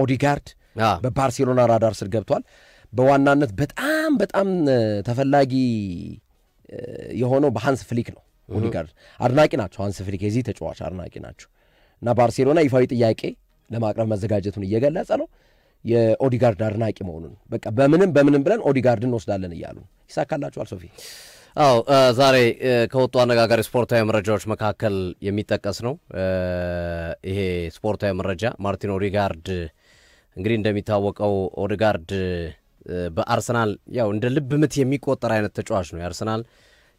ኦዲጋርድ በባርሴሎና ራዳር ስር ገብቷል በዋናነት በጣም ተፈላጊ የሆነው በሃንስ ፍሊክ ነው ኦዲጋርድ አድናቂ ናቸው ሃንስ ፍሊክ የዚህ ተጫዋች አድናቂ ናቸው እና ባርሴሎና ይፋዊ ጥያቄ ለማቅረብ መዘጋጀቱን እየገለጸ ነው የኦዲጋርድ አድናቂ መሆኑን በቃ በምንም ብለን ኦዲጋርድን ወስዳለን ይያሉ ይሳካላችኋል ሶፊ አው ዛሬ ከወጡ አነጋጋሪ ስፖርታዊ መረጃዎች መካከል የሚጠቀስ ነው ይሄ ስፖርታዊ መረጃ ማርቲን ኦዲጋርድ እንግዲህ እንደሚታወቀው ኦዲጋርድ በአርሰናል ያው እንደ ልብ ምት የሚቆጠር አይነት ተጫዋች ነው የአርሰናል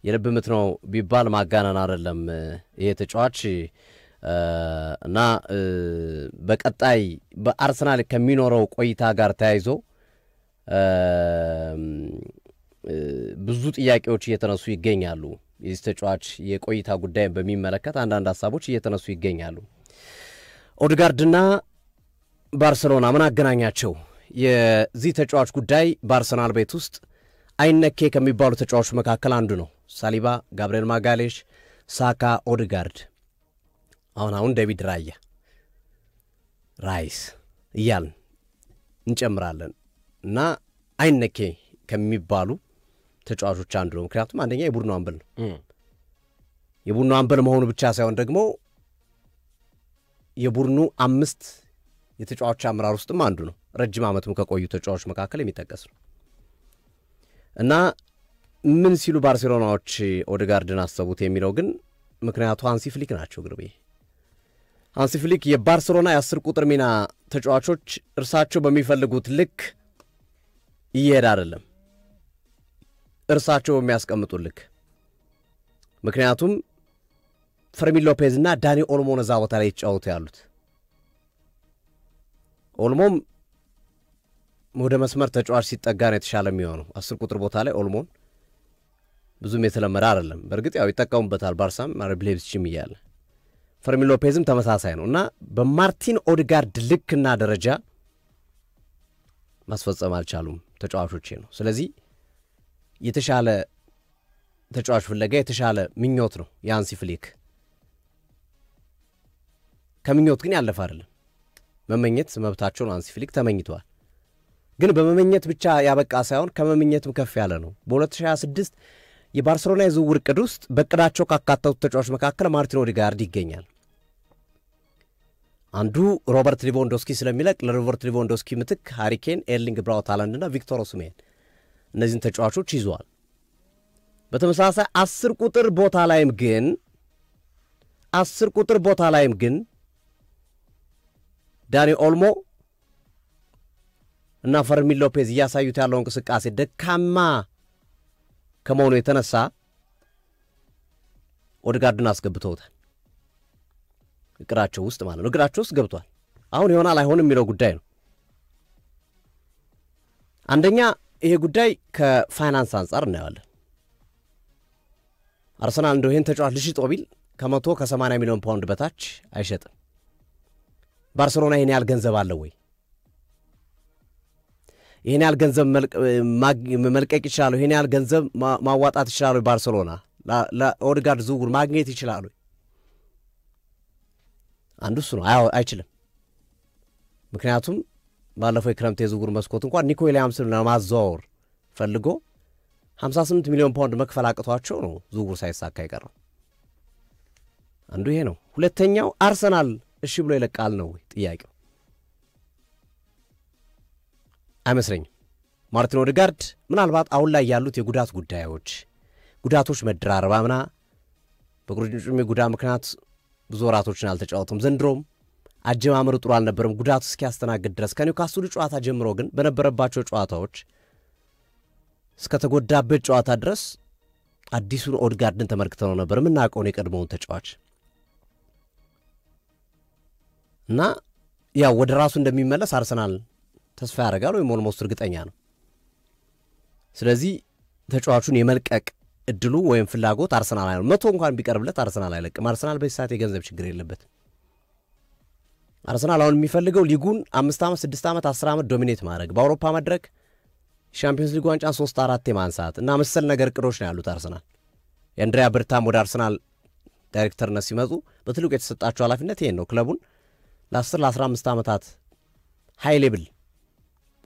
የልብ ምት ነው ቢባል ማጋነን አይደለም ይሄ ተጫዋች እና በቀጣይ በአርሰናል ከሚኖረው ቆይታ ጋር ተያይዞ ብዙ ጥያቄዎች እየተነሱ ይገኛሉ የዚህ ተጫዋች የቆይታ ጉዳይ በሚመለከት አንዳንድ ሐሳቦች እየተነሱ ይገኛሉ ኦዲጋርድና ባርሴሎና ምን አገናኛቸው የዚህ ተጫዋች ጉዳይ በአርሰናል ቤት ውስጥ አይነኬ ከሚባሉ ተጫዋቾች መካከል አንዱ ነው ሳሊባ ጋብሪኤል ማጋሌሽ ሳካ ኦዲጋርድ አሁን ዴቪድ ራይስ እያልን እንጨምራለን እና አይነኬ ከሚባሉ ተጫዋቾች አንዱ ነው ምክንያቱም አንደኛ የቡድኑ አምበል ነው የቡድኑ አምበል መሆኑ ብቻ ሳይሆን ደግሞ የቡድኑ 5 የተጫዋቾች አመራር ውስጥም አንዱ ነው ረጅም ዓመትም ከቆዩ ተጫዋቾች መካከል የሚጠቀስ ነው እና ምን ሲሉ ባርሴሎናዎች ኦዲጋርድን አሰቡት የሚለው ግን ምክንያቱ ሃንሲ ፍሊክ ናቸው ግርቤ ሃንሲ ፍሊክ የባርሴሎና የ10 ቁጥር ሚና ተጫዋቾች እርሳቸው በሚፈልጉት ልክ ይሄድ አይደለም እርሳቸው በሚያስቀምጡት ልክ ምክንያቱም ፈርሚን ሎፔዝ እና ዳኒ ኦልሞ ነዛ ቦታ ላይ ይጫወቱ ያሉት ኦልሞም ወደ መስመር ተጫዋች ሲጠጋ ነው የተሻለ የሚሆነው 10 ቁጥር ቦታ ላይ ኦልሞን ብዙም የተለመደ አይደለም በርግጥ ያው ይጠቀሙበታል ባርሳም ማርብሌብስቺም ይያለ ፈርሚን ሎፔዝም ተመሳሳይ ነውና በማርቲን ኦዲጋርድ ልክና ደረጃ ማስፈጸም አልቻሉም ተጫዋቾቼ ነው ስለዚህ የተሻለ ተጫዋች ፍለጋ የተሻለ ምኞት ነው ያንሲ ፍሊክ ከምኞት ግን ያለፈ አይደለም መመኘት መብታቸው ነው አንሲ ፍሊክ ተመኝቷል ግን በመመኘት ብቻ ያበቃ ሳይሆን ከመመኘትም ከፍ ያለ ነው በ2026 የባርሴሎና የዝውውር ዕቅድ ውስጥ በቅዳቸው ካካተቱት ተጫዋቾች መካከል ማርቲን ኦዲጋርድ ይገኛል አንዱ ሮበርት ሊቫንዶስኪ ስለሚለቅ ለሮበርት ሊቫንዶስኪ ምትክ ሃሪ ኬን ኤርሊንግ ብራውት ሃላንድ እና ቪክቶር ኦስሜን እነዚህን ተጫዋቾች ይዟል በተመሳሳይ 10 ቁጥር ቦታ ላይም ግን ዳኒ ኦልሞ እና ፈርሚን ሎፔዝ ያሳዩት ያለው እንቅስቃሴ ደካማ ከመሆኑ የተነሳ ኦዲጋርድን አስገብተውታል እቅራቸው ውስጥ ማለት ነው እቅራቸው ውስጥ ገብቷል አሁን ይሆናል አይሆንም የሚለው ጉዳይ ነው አንደኛ ይሄ ጉዳይ ከፋይናንስ አንፃር እናያለን አርሰናል እንደው ይሄን ተጫዋች ልሽጦ ቢል ከ180 ሚሊዮን ፓውንድ በታች አይሸጥም ባርሴሎና ይሄን ያህል ገንዘብ አለው ወይ ይሄን ያህል ገንዘብ መልቀቅ ይችላል ይሄን ያህል ገንዘብ ማዋጣት ይችላል ባርሴሎና ለኦዲጋርድ ዝውውር ማግኘት ይችላል አንዱ እሱ ነው አይችልም ምክንያቱም ባለፈው የክረምት የዝውውር መስኮት እንኳን ኒኮ ዊሊያምስን ለማዛወር ፈልጎ 58 ሚሊዮን ፓውንድ መክፈል አቅቷቸው ነው ዝውውር ሳይሳካ ይቀር አንዱ ይሄ ነው ሁለተኛው አርሰናል እሺ ብሎ ይለቃል ነው ጥያቄው አይመስለኝም ማርቲን ኦዲጋርድ ምናልባት አሁን ላይ ያሉት የጉዳት ጉዳቶች መድራረባምና በቁርጭምጭሚ ጉዳት ምክንያት ብዙ ወራቶችን አልተጫወቱም ዘንድሮም አጀማመሩ ጥሩ አልነበረም ጉዳቱ እስኪያስተናግድ ድረስ ከኒውካስል ጨዋታ ጀምሮ ግን በነበረባቸው ጨዋታዎች እስከ ተጎዳበት ጨዋታ ድረስ አዲሱን ኦዲጋርድን ተመልክተነው ነበር ምናቀውን የቀድሞውን ተጫዋች እና ያው ወደ ራሱ እንደሚመለስ አርሰናል ተስፋ ያደርጋል ወይ ሞልሞስ እርግጠኛ ነው ስለዚህ ተጫዋቹን የመልቀቅ እድሉ ወይም ፍላጎት አርሰናል አይደለም 100 እንኳን ቢቀርብለት አርሰናል አይለቅም አርሰናል በሰዓት የገንዘብ ችግር የለበት አርሰናል አሁን የሚፈልገው ሊጉን 5 ዓመት 6 ዓመት 10 ዓመት ዶሚኔት ማድረግ በአውሮፓ መድረክ ሻምፒዮንስ ሊግ ዋንጫን 3-4 የማንሳት እና መሰል ነገር ቅዶች ነው ያሉት አርሰናል የአንድሪያ በርታም ወደ አርሰናል ዳይሬክተርነት ሲመጡ በትልቁ የተሰጣቸው ኃላፊነት ይሄን ነው ክለቡን ለ10 ለ15 ዓመታት ሃይ ሌቭል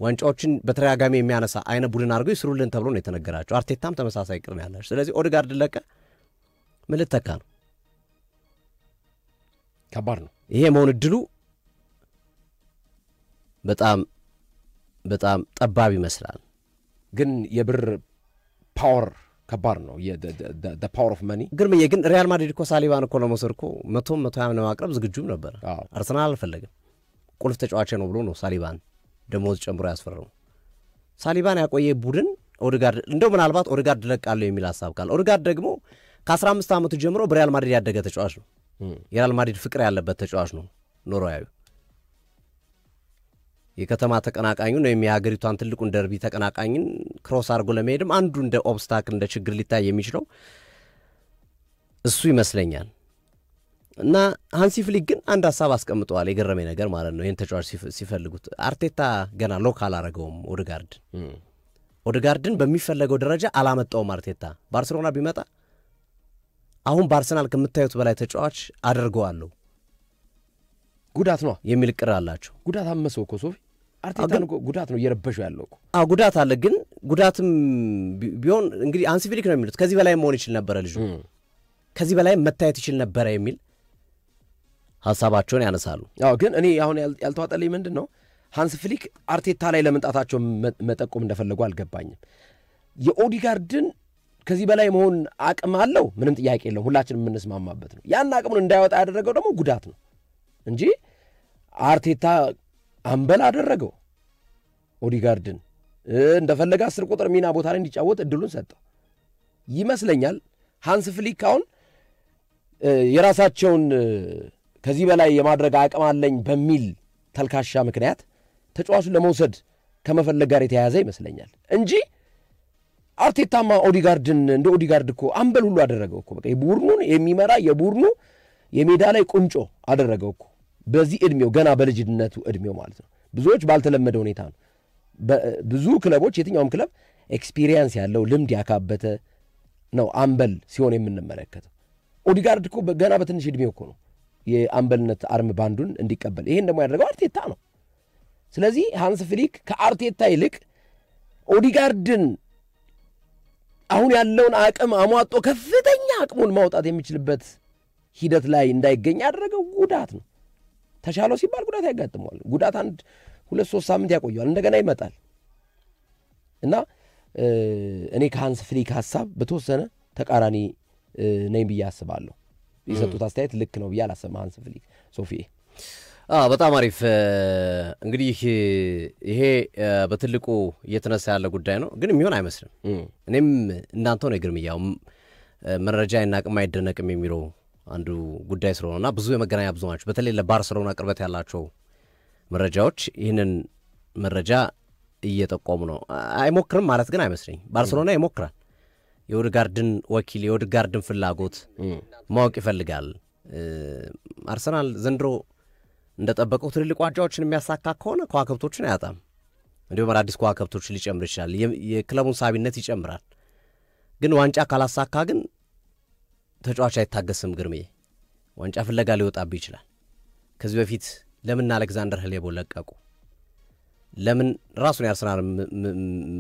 ዋንጫዎችን በተረጋጋሚ የሚያነሳ አይነ ቡድን አድርገው ይስሩልን ተብሎ ነው የተነገራቸው። አርቴታም ተመሳሳይ ቅር ነው ያላቸው። ስለዚህ ኦዴጋርድ ለቀ ምን ልተካ ነው? ከባድ ነው ይሄ መሆን እድሉ በጣም በጣም ጠባብ ይመስላል። ግን የብር ፓወር ከባድ ነው the power of money ግን ሪያል ማድሪድ እኮ ሳሊባን እኮ ለመውሰድ እኮ 100 ማቅረብ ዝግጁም ነበር። አርሰናል አልፈለገም። ቁልፍ ተጫዋች ነው ብሎ ነው ሳሊባን ደሞዝ ጨምሮ ያስፈረው። ሳሊባን ያቆየ ቡድን ኦዴጋርድ እንደው ምናልባት ኦዴጋርድ ለቃለው የሚል ሐሳብ ካለ ኦዴጋርድ ደግሞ ከ15 ዓመቱ ጀምሮ በሪያል ማድሪድ ያደገ ተጫዋች ነው። የሪያል ማድሪድ ፍቅር ያለበት ተጫዋች ነው። ኖርዌያዊ የከተማ ተቀናቃኙን ወይም የሀገሪቷን ትልቁን ደርቢ ተቀናቃኝን ክሮስ አድርጎ ለመሄድም አንዱ እንደ ኦብስታክል እንደ ችግር ሊታይ የሚችለው እሱ ይመስለኛል። እና ሃንሲ ፍሊክ ግን አንድ ሐሳብ አስቀምጠዋል። የገረመኝ ነገር ማለት ነው ይሄን ተጫዋች ሲፈልጉት አርቴታ ገና ሎክ አላረገውም ኦዴጋርድን በሚፈለገው ደረጃ አላመጣውም። አርቴታ ባርሴሎና ቢመጣ አሁን በአርሰናል ከምታዩት በላይ ተጫዋች አድርገዋለሁ ጉዳት ነው የሚል ቅር አላቸው። ጉዳት አመሰው እኮ ሶፊ አርቴታን እኮ ጉዳት ነው እየረበሸው ያለው እኮ ጉዳት አለ። ግን ጉዳትም ቢሆን እንግዲህ ሃንሲ ፍሊክ ነው የሚሉት ከዚህ በላይ መሆን ይችል ነበር ልጁ ከዚህ በላይ መታየት ይችል ነበር የሚል ሐሳባቸውን ያነሳሉ። ግን እኔ አሁን ያልተዋጠልኝ ምንድነው ሃንሲ ፍሊክ አርቴታ ላይ ለመንጣታቸው መጠቆም እንደፈለጉ አልገባኝም። የኦዴጋርድን ከዚህ በላይ መሆን አቅም አለው ምንም ጥያቄ የለም፣ ሁላችንም የምንስማማበት ነው። ያን አቅሙን እንዳይወጣ ያደረገው ደግሞ ጉዳት ነው እንጂ አርቴታ አምበል አደረገው ኦዴጋርድን እንደፈለገ 10 ቁጥር ሚና ቦታ ላይ እንዲጫወት እድሉን ሰጠው ይመስለኛል። ሃንሲ ፍሊክ አሁን የራሳቸውን ከዚህ በላይ የማድረግ አቅም አለኝ በሚል ተልካሻ ምክንያት ተጫዋቹን ለመውሰድ ከመፈለግ ጋር የተያያዘ ይመስለኛል እንጂ አርቴታማ ኦዴጋርድን እንደ ኦዴጋርድ እኮ አምበል ሁሉ አደረገው እኮ በቃ የቡድኑን የሚመራ የቡድኑ የሜዳ ላይ ቁንጮ አደረገው እኮ በዚህ እድሜው ገና በልጅነቱ እድሜው ማለት ነው። ብዙዎች ባልተለመደ ሁኔታ ነው። ብዙ ክለቦች የትኛውም ክለብ ኤክስፒሪየንስ ያለው ልምድ ያካበተ ነው አምበል ሲሆን የምንመለከተው። ኦዴጋርድ እኮ ገና በትንሽ እድሜው እኮ ነው የአምበልነት አርም ባንዱን እንዲቀበል። ይሄን ደግሞ ያደረገው አርቴታ ነው። ስለዚህ ሃንሲ ፍሊክ ከአርቴታ ይልቅ ኦዴጋርድን አሁን ያለውን አቅም አሟጦ ከፍተኛ አቅሙን ማውጣት የሚችልበት ሂደት ላይ እንዳይገኝ ያደረገው ጉዳት ነው። ተሻለው ሲባል ጉዳት ያጋጥመዋል። ጉዳት 1-2-3 ሳምንት ያቆየዋል፣ እንደገና ይመጣል እና እኔ ከሃንሲ ፍሊክ ሐሳብ በተወሰነ ተቃራኒ ነኝ ብዬ አስባለሁ። የሰጡት አስተያየት ልክ ነው ብዬ አላሰማ ሃንሲ ፍሊክ ሶፊ በጣም አሪፍ። እንግዲህ ይሄ በትልቁ እየተነሳ ያለ ጉዳይ ነው፣ ግን የሚሆን አይመስልም። እኔም እናንተው ነው ግርምያው መረጃ ይናቅም አይደነቅም የሚለው አንዱ ጉዳይ ስለሆነና ብዙ የመገናኛ ብዙሃኖች በተለይ ለባርሴሎና ቅርበት ያላቸው መረጃዎች ይህንን መረጃ እየጠቆሙ ነው። አይሞክርም ማለት ግን አይመስለኝ። ባርሴሎና ይሞክራል። የኦዴጋርድን ወኪል የኦዴጋርድን ፍላጎት ማወቅ ይፈልጋል። አርሰናል ዘንድሮ እንደጠበቀው ትልልቅ ዋንጫዎችን የሚያሳካ ከሆነ ከዋክብቶችን አያጣም። እንዲሁም አዳዲስ ከዋክብቶችን ሊጨምር ይችላል። የክለቡን ሳቢነት ይጨምራል። ግን ዋንጫ ካላሳካ ግን ተጫዋች አይታገስም። ግርሜ ዋንጫ ፍለጋ ሊወጣብህ ይችላል። ከዚህ በፊት ለምን አሌክዛንደር ህሌቦ ለቀቁ? ለምን ራሱን ያርሰናል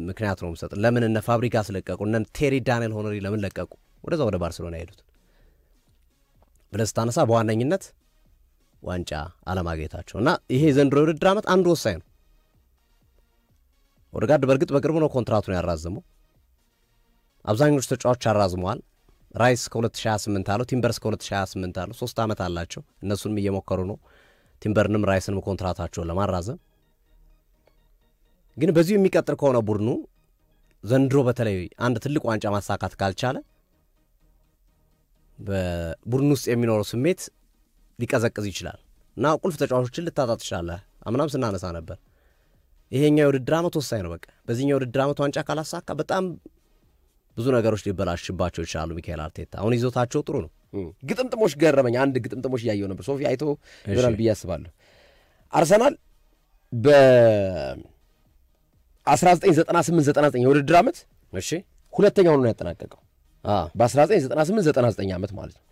ምክንያት ነው የምሰጥ። ለምን እነ ፋብሪጋስ ለቀቁ? እነ ቴሪ ዳንኤል ሆነሪ ለምን ለቀቁ? ወደዛ ወደ ባርሴሎና ሄዱት ብለህ ስታነሳ በዋነኝነት ዋንጫ አለማግኘታቸው እና ይሄ ዘንድሮ የውድድር ዓመት አንዱ ወሳኝ ነው። ኦዴጋርድ በእርግጥ በቅርቡ ነው ኮንትራቱን ያራዘመው። አብዛኞቹ ተጫዋቾች አራዝመዋል። ራይስ ከ2028 አለው፣ ቲምበርስ ከ2028 አለው። 3 ዓመት አላቸው። እነሱንም እየሞከሩ ነው ቲምበርንም ራይስንም ኮንትራታቸውን ለማራዘም። ግን በዚሁ የሚቀጥል ከሆነ ቡድኑ ዘንድሮ በተለይ አንድ ትልቅ ዋንጫ ማሳካት ካልቻለ በቡድኑ ውስጥ የሚኖረው ስሜት ሊቀዘቅዝ ይችላል እና ቁልፍ ተጫዋቾችን ልታጣ ትችላለህ። አምናም ስናነሳ ነበር ይሄኛው የውድድር ዓመት ወሳኝ ነው። በቃ በዚህኛው የውድድር ዓመት ዋንጫ ካላሳካ በጣም ብዙ ነገሮች ሊበላሽባቸው ይችላሉ። ሚካኤል አርቴታ አሁን ይዞታቸው ጥሩ ነው። ግጥምጥሞች ገረመኝ። አንድ ግጥምጥሞች እያየው ነበር። ሶፊ አይቶ ይሆናል ብዬ አስባለሁ። አርሰናል በ1998-99 የውድድር ዓመት ሁለተኛው ነው ያጠናቀቀው። በ1998-99 ዓመት ማለት ነው፣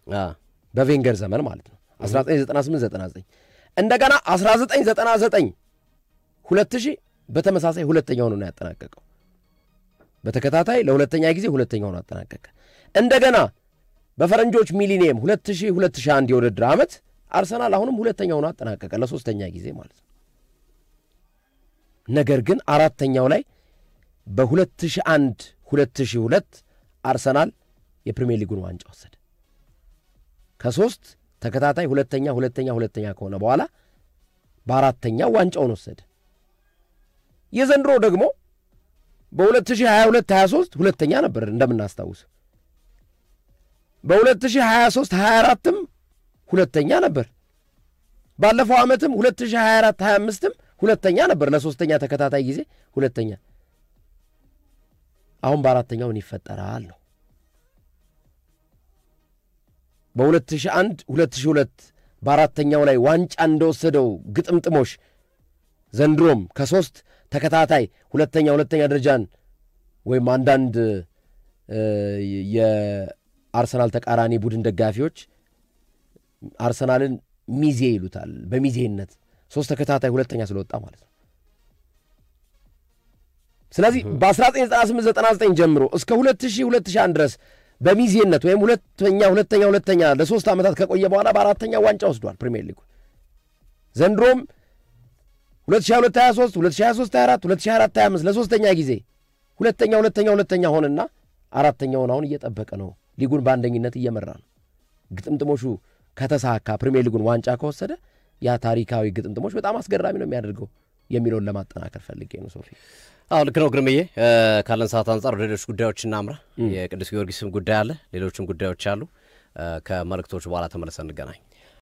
በቬንገር ዘመን ማለት ነው። 1998-99 እንደገና 1999 2000 በተመሳሳይ ሁለተኛው ነው ያጠናቀቀው በተከታታይ ለሁለተኛ ጊዜ ሁለተኛው ነው ያጠናቀቀ እንደገና በፈረንጆች ሚሊኒየም 2001 የውድድር ዓመት አርሰናል አሁንም ሁለተኛው ነው ያጠናቀቀ ለሶስተኛ ጊዜ ማለት ነው ነገር ግን አራተኛው ላይ በ2001 2002 አርሰናል የፕሪሚየር ሊጉን ዋንጫ ወሰደ ከሶስት ተከታታይ ሁለተኛ ከሆነ በኋላ በአራተኛው ዋንጫውን ወሰደ የዘንድሮ ደግሞ በ2022 23 ሁለተኛ ነበር እንደምናስታውስ በ2023 24ም ሁለተኛ ነበር ባለፈው ዓመትም 2024 25ም ሁለተኛ ነበር ለሶስተኛ ተከታታይ ጊዜ ሁለተኛ አሁን በአራተኛው ምን ይፈጠራል ነው በ2001 2002 በአራተኛው ላይ ዋንጫ እንደወሰደው ግጥምጥሞሽ ዘንድሮም ከሶስት ተከታታይ ሁለተኛ ደረጃን ወይም አንዳንድ የአርሰናል ተቃራኒ ቡድን ደጋፊዎች አርሰናልን ሚዜ ይሉታል በሚዜነት ሶስት ተከታታይ ሁለተኛ ስለወጣ ማለት ነው ስለዚህ በ1998-99 ጀምሮ እስከ 2000-2001 ድረስ በሚዜነት ወይም ሁለተኛ ለሶስት ዓመታት ከቆየ በኋላ በአራተኛ ዋንጫ ወስዷል ፕሪሚየር ሊግ ዘንድሮም 2022-23 2023-24 2024-25 ለሶስተኛ ጊዜ ሁለተኛ ሆነና አራተኛውን አሁን እየጠበቀ ነው ሊጉን በአንደኝነት እየመራ ነው ግጥምጥሞሹ ከተሳካ ፕሪሚየር ሊጉን ዋንጫ ከወሰደ ያ ታሪካዊ ግጥምጥሞሽ በጣም አስገራሚ ነው የሚያደርገው የሚለውን ለማጠናከር ፈልጌ ነው ሶፊ ልክ ነው ግርምዬ ካለን ሰዓት አንጻር ሌሎች ጉዳዮች እናምራ የቅዱስ ጊዮርጊስም ጉዳይ አለ ሌሎችም ጉዳዮች አሉ ከመልእክቶች በኋላ ተመልሰን እንገናኝ